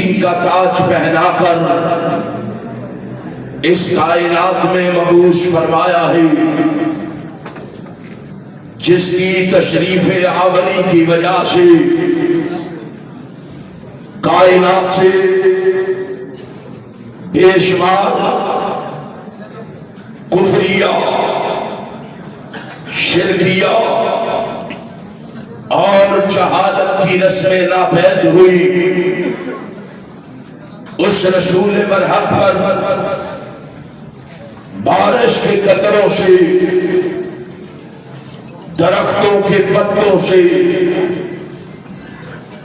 دین کا تاج پہنا کر اس کائنات میں مبعوث فرمایا ہے، جس کی تشریف آوری کی وجہ سے کائنات سے بے شمار کفریہ، شرکیہ اور جہالت کی رسمیں ناپید ہوئی۔ اس رسول برحق پر بارش کے قطروں سے، درختوں کے پتوں سے،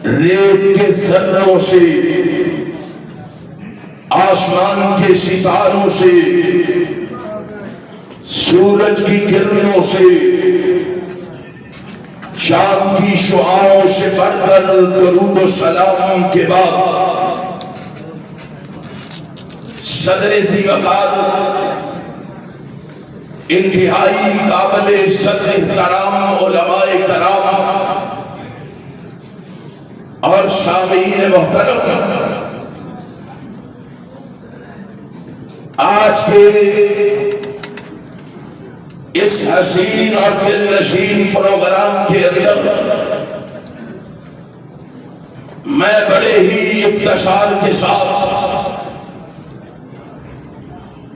ریت کے ذروں سے، آسمان کے ستاروں سے، سورج کی کرنوں سے، شام کی شعاعوں سے بڑھ کر درود و سلام کے بعد صدر ذی وقار، انتہائی قابل سطح احترام علماء کرام اور سامعین محترم، آج کے اس حسین اور دل نشین پروگرام کے اندر میں بڑے ہی اختصار کے ساتھ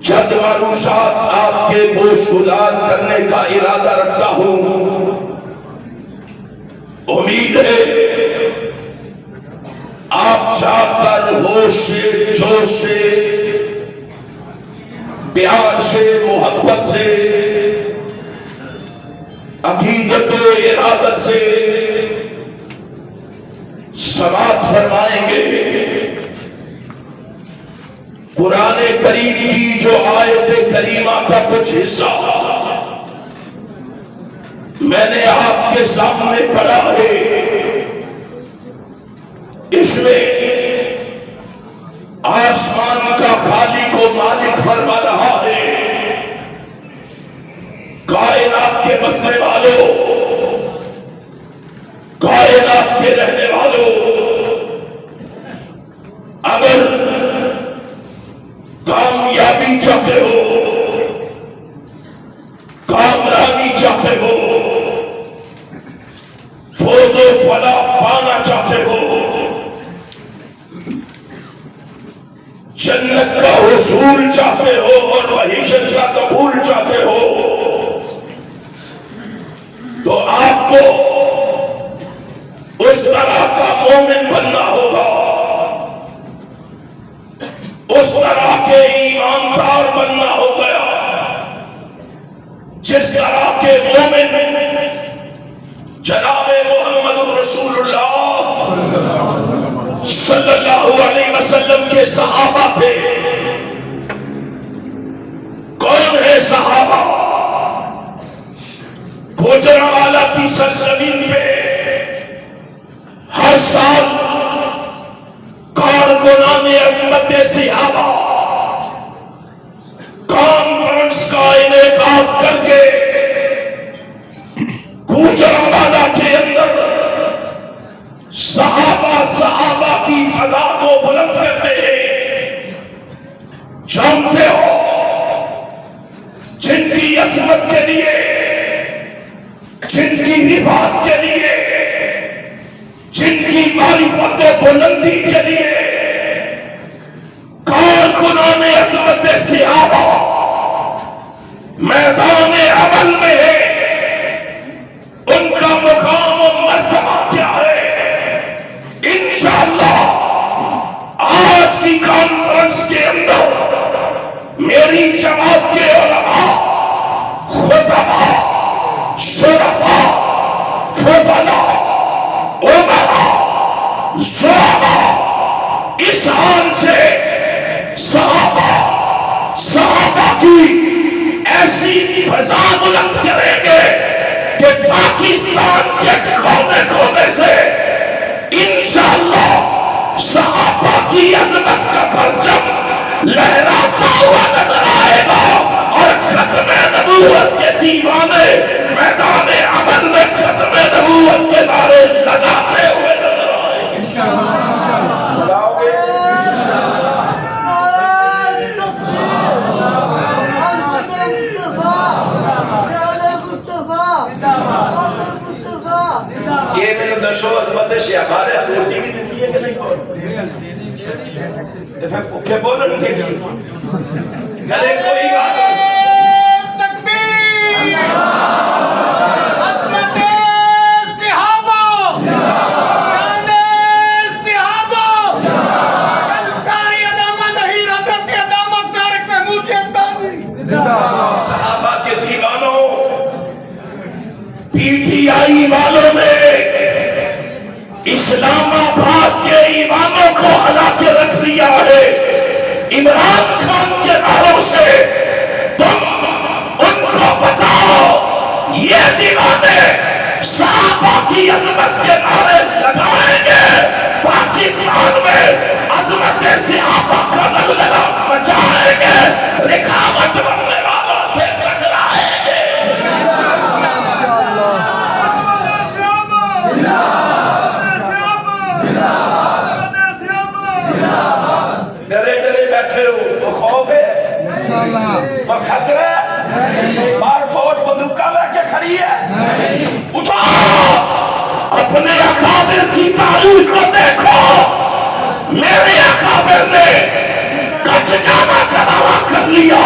چند معلومات آپ کے گوش گزار کرنے کا ارادہ رکھتا ہوں۔ امید ہے آپ جاگ کر ہوش سے، جوش سے، پیار سے، محبت سے، عقیدت و ارادت سے سماعت فرمائیں گے۔ قرآن کریم کی جو آیت کریمہ کا کچھ حصہ میں نے آپ کے سامنے پڑھا ہے، اس میں آسمان کا خالق و مالک فرما رہا ہے، کائنات کے بسنے والوں، کائنات کے رہنے والوں، اگر کامیابی چاہتے ہو، کامرانی چاہتے ہو، فوز و فلاح پانا چاہتے ہو، جنت کا حصول چاہتے ہو اور وحشت کا دخول چاہتے ہو، تو آپ کو اس طرح کا مومن بننا ہوگا، اس طرح کے ایماندار بننا ہو گیا جس طرح کے مومن جناب محمد رسول اللہ صلی اللہ علیہ وسلم کے صحابہ تھے۔ کون ہے صحابہ؟ گوجرانوالہ کی سرزمین پہ ہر سال کارکنان عظمت صحابہ کانفرنس کا انعقاد کر کے گوجرانوالہ کے اندر صحابہ کی فضا کو بلند کرتے ہیں۔ جانتے ہو جن کی عظمت کے لیے، جن کی رفعت کے لیے، جن کی معرفت و بلندی کے لیے کارکنان عظمت صحابہ میدان عمل میں ہے، ان کا مقام و مرتبہ کیا ہے؟ انشاءاللہ آج کی کانفرنس کے اندر میری جماعت کے علماء، خطباء، شرفاء، فضلاء، عمراء، زعماء اس حال سے صحابہ کی ایسی فضا بلند کریں گے کہ پاکستان کے کونے کونے سے انشاءاللہ صحابہ کی عظمت کا پرچم لہراتا ہوا نظر آئے گا، اور ختم نبوت کے دیوانے میدان عمل میں ختم نبوت کے نعرے لگاتے ہوئے نظر آئے گے۔ یہ میں نے درشو عظمت شیخارے روٹی بھی دیتی ہے کہ نہیں پھر پکے بولن کے کی چلے کوئی بات تکبیر عظمت صحابہ شان صحابہ کلکاری ادامہ ظہیر حضرت ادامہ طارق محمود یزدانی صحابہ کے دیوانوں پی ٹی آئی والوں نے اسلام آباد کے ایمانوں کو ہلا کے رکھ دیا ہے عمران خان کے نعروں سے تم ان کو بتاؤ یہ دیوانے صحابہ کی عظمت کے نعرے لگائیں گے پاکستان میں عظمت صحابہ کا دلدلہ مچائیں گے رکاوٹ بننے والوں سے ٹکرائیں گے ڈرے ڈرے بیٹھے ہو وہ خوف ہے وہ خطرہ بار فوج بندوقہ لے کے کھڑی ہے اٹھو اپنے اکابر کی تاریخ کو دیکھو میرے اکابر نے کٹ جانا کا دعویٰ کر لیا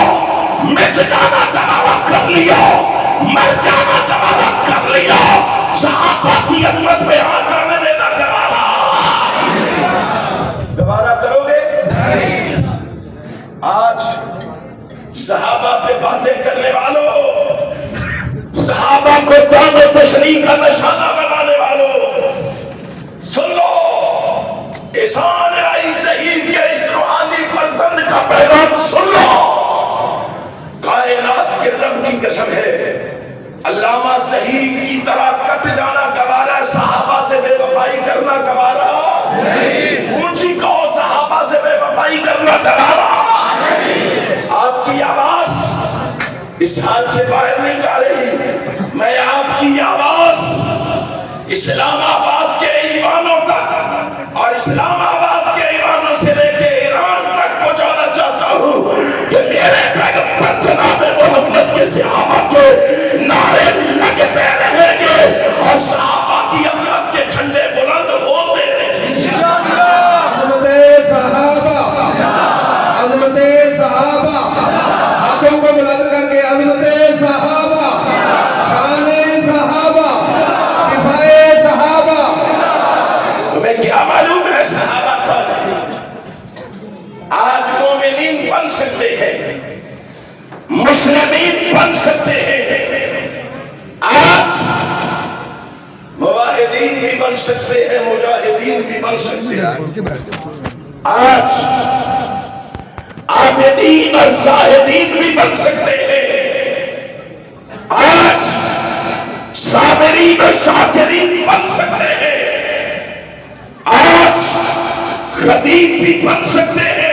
مٹ جانا کا دعویٰ کر لیا مر جانا کا دعویٰ کر لیا صحابہ کی عظمت میں ہاتھ جانے دینا دوبارہ کرو گے آج صحابہ پہ باتیں کرنے والوں صحابہ کو دام و تشریح کا نشانہ بنانے والوں سن لو احسان آئی شہید کے اس روحانی فرزند کا پیغام سن لو کائنات کے رب کی قسم ہے علامہ شہید کی طرح کٹ جانا گوارا صحابہ سے بے وفائی کرنا گوارا اونچی کہو صحابہ سے بے وفائی کرنا گوارا آپ کی آواز اس حال سے باہر نہیں جا رہی میں آپ کی آواز اسلام آباد کے ایوانوں تک اور اسلام آباد کے ایوانوں سے لے کے ایران تک پہنچانا چاہتا ہوں کہ میرے پیغمبر جناب محمد کے صحابہ کے نعرے لگتے رہیں گے اور صحابہ کی عظمت کے جھنڈے بلند ہوتے رہیں گے عظمت صحابہ عظمت صحابہ ہاتھوں کو بلند کر کے عظمت صحابہ شان صحابہ کفایہ صحابہ تمہیں کیا معلوم ہے صحابہ کون ہے آج مومنین بن سکتے ہیں مسلمین بن سکتے ہیں آج مواحدین بھی بن سکتے ہیں مجاہدین بھی بن سکتے ہیں آج عابدین اور زاہدین بھی بن سکتے ہیں آج صابرین اور شاکرین بن سکتے ہیں آج خطیب بھی بن سکتے ہیں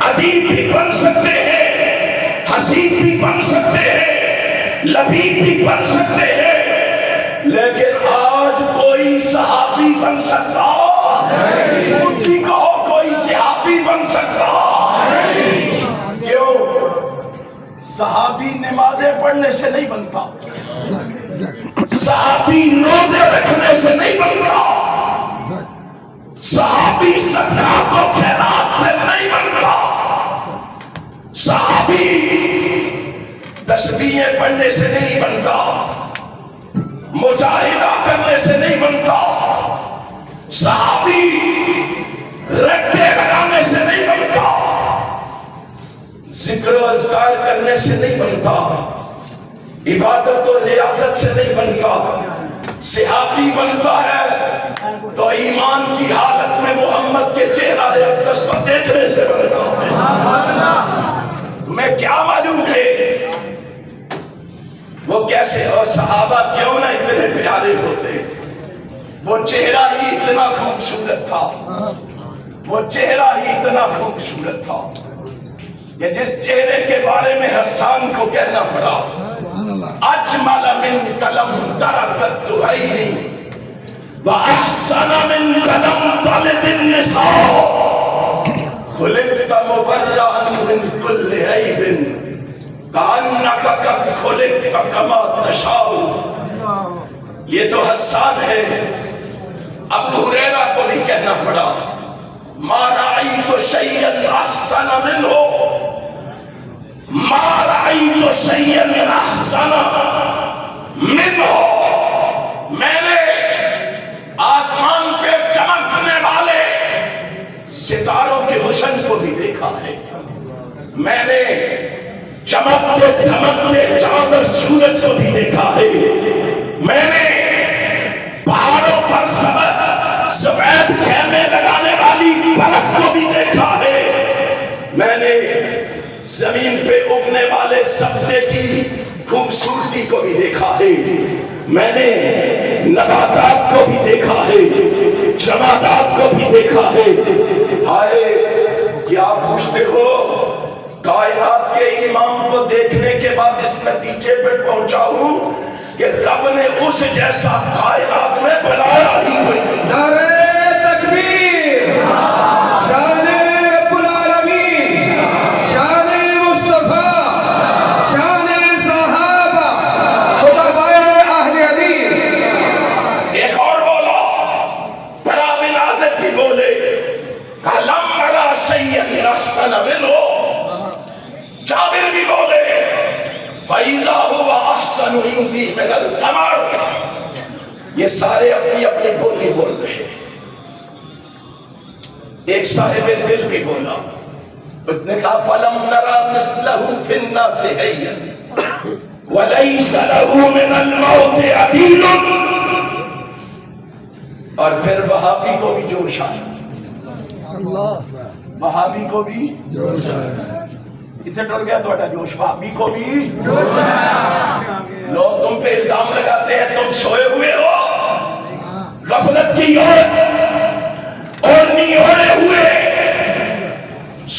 ادیب بھی بن سکتے ہیں حسیب بھی بن سکتے ہیں لبیب بھی بن سکتے ہیں لیکن آج کوئی صحابی بن سکتا اونچی کہو کوئی صحابی بن سکتا کیوں صحابی نمازیں پڑھنے سے نہیں بنتا صحابی روزے رکھنے سے نہیں بنتا صحابی صدقات و خیرات سے نہیں بنتا صحابی تسبیحیں پڑھنے سے نہیں بنتا مجاہدہ کرنے سے نہیں بنتا صحابی رٹے لگانے سے نہیں بنتا ذکر و اذکار کرنے سے نہیں بنتا عبادت و ریاضت سے نہیں بنتا صحابی بنتا ہے تو ایمان کی حالت میں محمد کے چہرہ اقدس کو دیکھنے سے بنتا تمہیں کیا معلوم ہے وہ کیسے اور صحابہ کیوں نہ اتنے پیارے ہوتے وہ چہرہ ہی اتنا خوبصورت تھا وہ چہرہ ہی اتنا خوبصورت تھا کہ جس چہرے کے بارے میں حسان کو کہنا پڑا اجمل من قلم درکت عینی واحسن من قلم طلد النساء خلقت مبرئا من كل عیب کأنک قد خلقت کما تشاء یہ تو حسان ہے، ابو ہریرہ کو بھی کہنا پڑا ما رأیت شیئا احسن منہ، ما رأیت شیئا احسن منہ، میں نے آسمان پہ چمکنے والے ستاروں کے حسن کو بھی دیکھا ہے، میں نے چمکتے دھمکتے چاند اور سورج کو بھی دیکھا ہے، میں نے پہاڑوں پر سفید خیمے لگانے والی برف کو بھی دیکھا ہے، میں نے زمین پہ اگنے والے سبزے کی خوبصورتی کو بھی دیکھا ہے، میں نے نباتات کو بھی دیکھا ہے، جمادات کو بھی دیکھا ہے۔ ہائے کیا پوچھتے ہو؟ کائنات کے امام کو دیکھنے کے بعد اس نتیجے پہ پہنچا ہوں کہ رب نے اس جیسا کائنات میں بنایا ہی کوئی نہیں۔ نعرہ تکبیر، شان رب العالمین، شان مصطفیٰ، شان صحابہ، خطبائے اہل حدیث۔ ایک اور بولا، برا بن عازب بھی بولے لم ارا شیئا احسن منہ، جابر بھی بولے فَإِذَا هُوَ أَحْسَنُ عِنْدِي مِنَ الْقَمَرِ۔ یہ سارے اپنی اپنی بولی بول رہے ہیں۔ ایک صاحب دل بھی بولا، اس نے کہا فَلَمْ نَرَى مِثْلَهُ فِي النَّاسِ حَيًّا وَلَيْسَ لَهُ مِنَ الْمَوْتِ عَدِيلٌ۔ اور پھر وہابی کو بھی جوش آیا، وہابی کو بھی جوش آیا، اتنے ڈر گیا توڑا جوش، وہابی کو بھی جوش آیا۔ لوگ تم پہ الزام لگاتے ہیں تم سوئے ہوئے ہو، غفلت کی اور نہیں اوڑے ہوئے،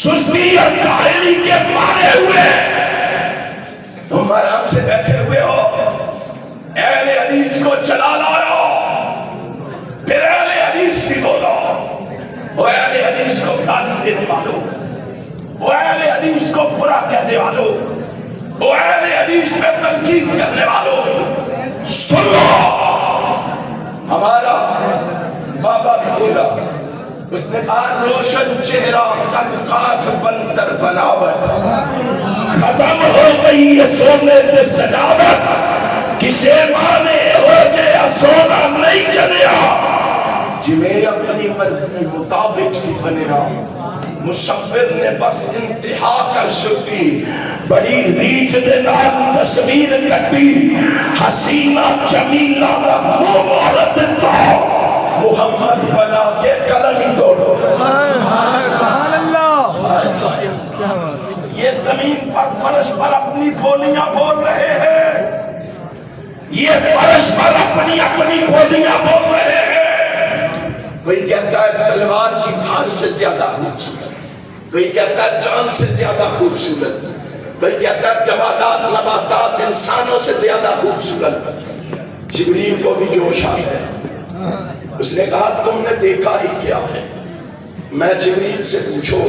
سستی اور کاہلی کے مارے ہوئے، تم آرام سے بیٹھے ہوئے ہو، اہل حدیث کو چلا لاؤ، پھر اہل حدیث بھی بولو، وہ اہل حدیث کو گالی دینے والوں، وہ اہل حدیث کو برا کہنے والوں، وہ اہل حدیث پہ تنقید کرنے والوں، سنو، ہمارا بابا بھی بولا، اس نے کہا روشن چہرہ قد کاٹ بندر بناوٹ، ختم ہو گئی یہ سونے تے سجاوٹ، کسے مانے ہو جے سونا نہیں جنیا، جمیں اپنی مرضی مطابق سی بنیا، مصور نے بس انتہا کر سکی، بڑی ریچ دے نال تصویر کٹی، حسینہ جمیلہ کا منہ موڑ دیتا، محمد بنا کے قلم ہی توڑو۔ سبحان اللہ۔ یہ زمین پر فرش پر اپنی بولیاں بول رہے ہیں، یہ فرش پر اپنی اپنی بولیاں بول رہے ہیں۔ کوئی کہتا ہے تلوار کی دھار سے زیادہ خوبصورت، کوئی کہتا ہے جان سے زیادہ خوبصورت، کوئی کہتا ہے جمادات نباتات انسانوں سے زیادہ خوبصورت۔ جبریل کو بھی جوش آ گیا، اس نے کہا تم نے دیکھا ہی کیا ہے؟ میں جبریل سے پوچھو